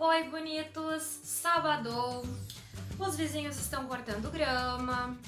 Oi, bonitos! Sábado! Os vizinhos estão cortando grama,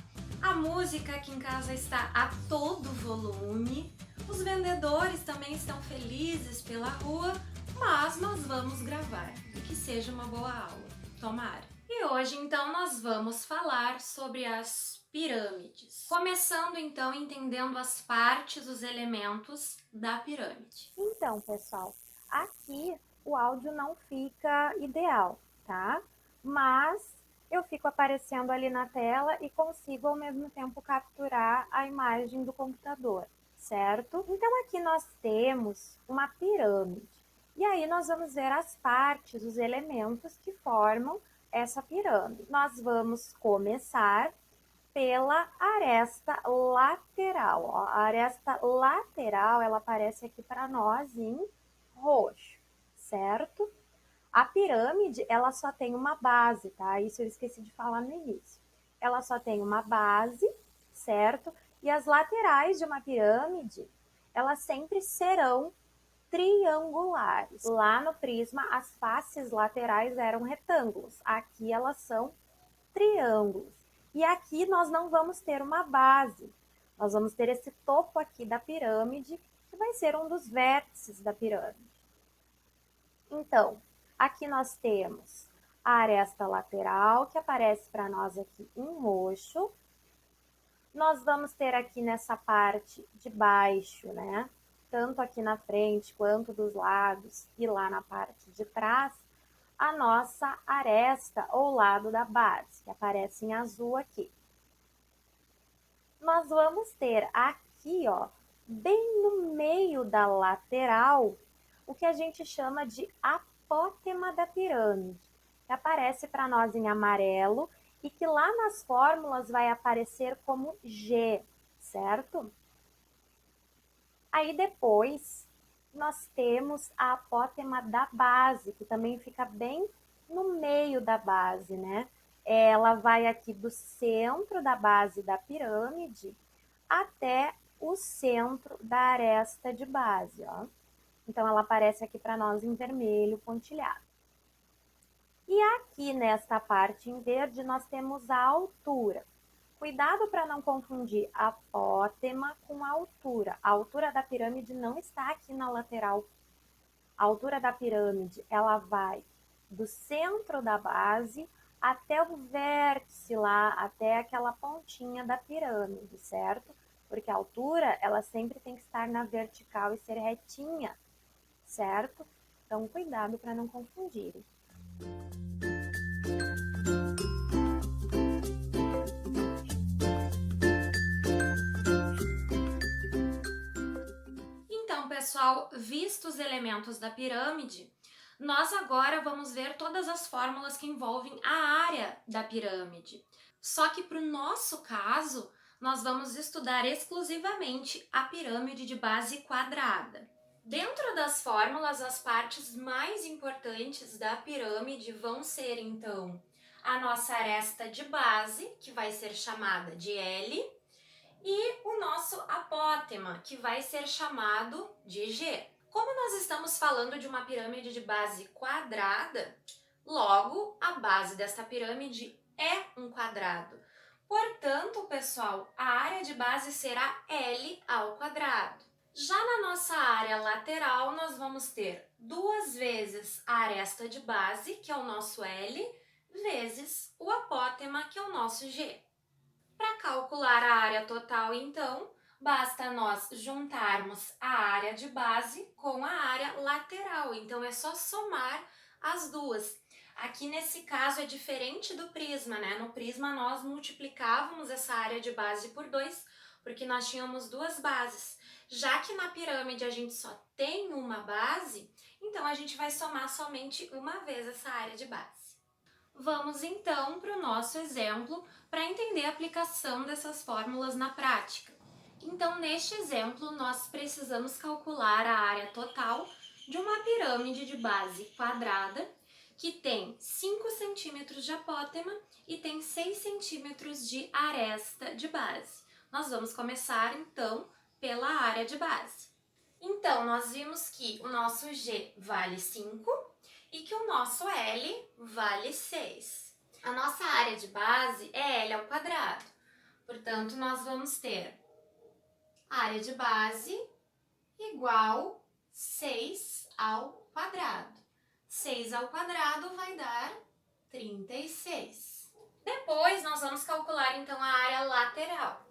a música aqui em casa está a todo volume, os vendedores também estão felizes pela rua, mas nós vamos gravar e que seja uma boa aula, tomara! E hoje então nós vamos falar sobre as pirâmides. Começando então entendendo as partes, os elementos da pirâmide. Então, pessoal, aqui o áudio não fica ideal, tá? Mas eu fico aparecendo ali na tela e consigo ao mesmo tempo capturar a imagem do computador, certo? Então aqui nós temos uma pirâmide. E aí nós vamos ver as partes, os elementos que formam essa pirâmide. Nós vamos começar pela aresta lateral. Ó. A aresta lateral, ela aparece aqui para nós em roxo, certo? A pirâmide, ela só tem uma base, tá? Isso eu esqueci de falar no início. Ela só tem uma base, certo? E as laterais de uma pirâmide, elas sempre serão triangulares. Lá no prisma, as faces laterais eram retângulos. Aqui elas são triângulos. E aqui nós não vamos ter uma base. Nós vamos ter esse topo aqui da pirâmide, que vai ser um dos vértices da pirâmide. Então, aqui nós temos a aresta lateral, que aparece para nós aqui em roxo. Nós vamos ter aqui nessa parte de baixo, né? Tanto aqui na frente quanto dos lados e lá na parte de trás, a nossa aresta ou lado da base, que aparece em azul aqui. Nós vamos ter aqui, ó, bem no meio da lateral, o que a gente chama de apótema da pirâmide, que aparece para nós em amarelo e que lá nas fórmulas vai aparecer como G, certo? Aí depois nós temos a apótema da base, que também fica bem no meio da base, né? Ela vai aqui do centro da base da pirâmide até o centro da aresta de base, ó. Então ela aparece aqui para nós em vermelho pontilhado. E aqui nesta parte em verde nós temos a altura. Cuidado para não confundir apótema com a altura. A altura da pirâmide não está aqui na lateral. A altura da pirâmide, ela vai do centro da base até o vértice lá, até aquela pontinha da pirâmide, certo? Porque a altura, ela sempre tem que estar na vertical e ser retinha, certo? Então, cuidado para não confundirem. Então, pessoal, vistos os elementos da pirâmide, nós agora vamos ver todas as fórmulas que envolvem a área da pirâmide. Só que para o nosso caso, nós vamos estudar exclusivamente a pirâmide de base quadrada. Dentro das fórmulas, as partes mais importantes da pirâmide vão ser, então, a nossa aresta de base, que vai ser chamada de L, e o nosso apótema, que vai ser chamado de G. Como nós estamos falando de uma pirâmide de base quadrada, logo a base desta pirâmide é um quadrado. Portanto, pessoal, a área de base será L ao quadrado. Já na nossa área lateral, nós vamos ter 2 vezes a aresta de base, que é o nosso L, vezes o apótema, que é o nosso G. Para calcular a área total, então, basta nós juntarmos a área de base com a área lateral. Então, é só somar as duas. Aqui, nesse caso, é diferente do prisma, né? No prisma, nós multiplicávamos essa área de base por 2, porque nós tínhamos 2 bases. Já que na pirâmide a gente só tem uma base, então a gente vai somar somente uma vez essa área de base. Vamos então para o nosso exemplo para entender a aplicação dessas fórmulas na prática. Então, neste exemplo, nós precisamos calcular a área total de uma pirâmide de base quadrada que tem 5 centímetros de apótema e tem 6 centímetros de aresta de base. Nós vamos começar então pela área de base. Então, nós vimos que o nosso G vale 5 e que o nosso L vale 6. A nossa área de base é L ao quadrado, portanto, nós vamos ter área de base igual 6 ao quadrado. 6 ao quadrado vai dar 36. Depois, nós vamos calcular, então, a área lateral.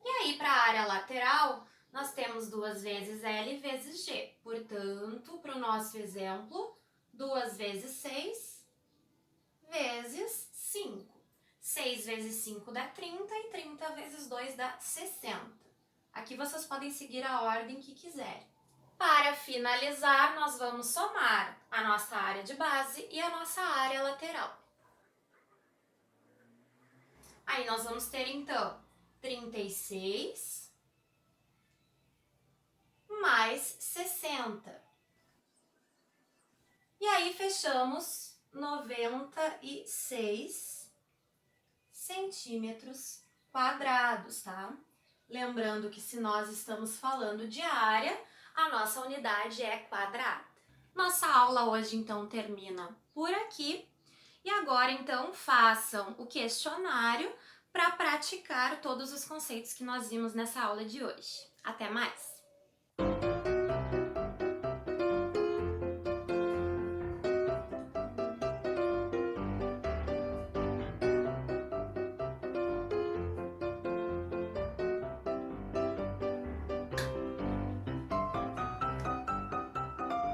E aí, para a área lateral, nós temos 2 vezes L vezes G. Portanto, para o nosso exemplo, 2 vezes 6 vezes 5. 6 vezes 5 dá 30 e 30 vezes 2 dá 60. Aqui vocês podem seguir a ordem que quiserem. Para finalizar, nós vamos somar a nossa área de base e a nossa área lateral. Aí nós vamos ter, então, 36 mais 60. E aí fechamos 96 centímetros quadrados, tá? Lembrando que se nós estamos falando de área, a nossa unidade é quadrada. Nossa aula hoje, então, termina por aqui. E agora, então, façam o questionário para praticar todos os conceitos que nós vimos nessa aula de hoje. Até mais!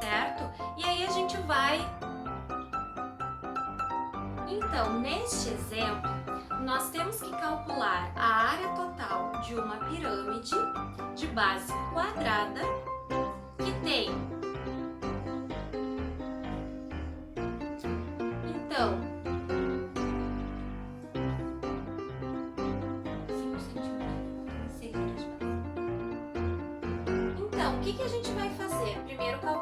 Certo? E aí a gente vai... Então, neste exemplo, nós temos que calcular a área total de uma pirâmide de base quadrada que tem, então, 5 centímetros. Então, o que a gente vai fazer? Primeiro, calcular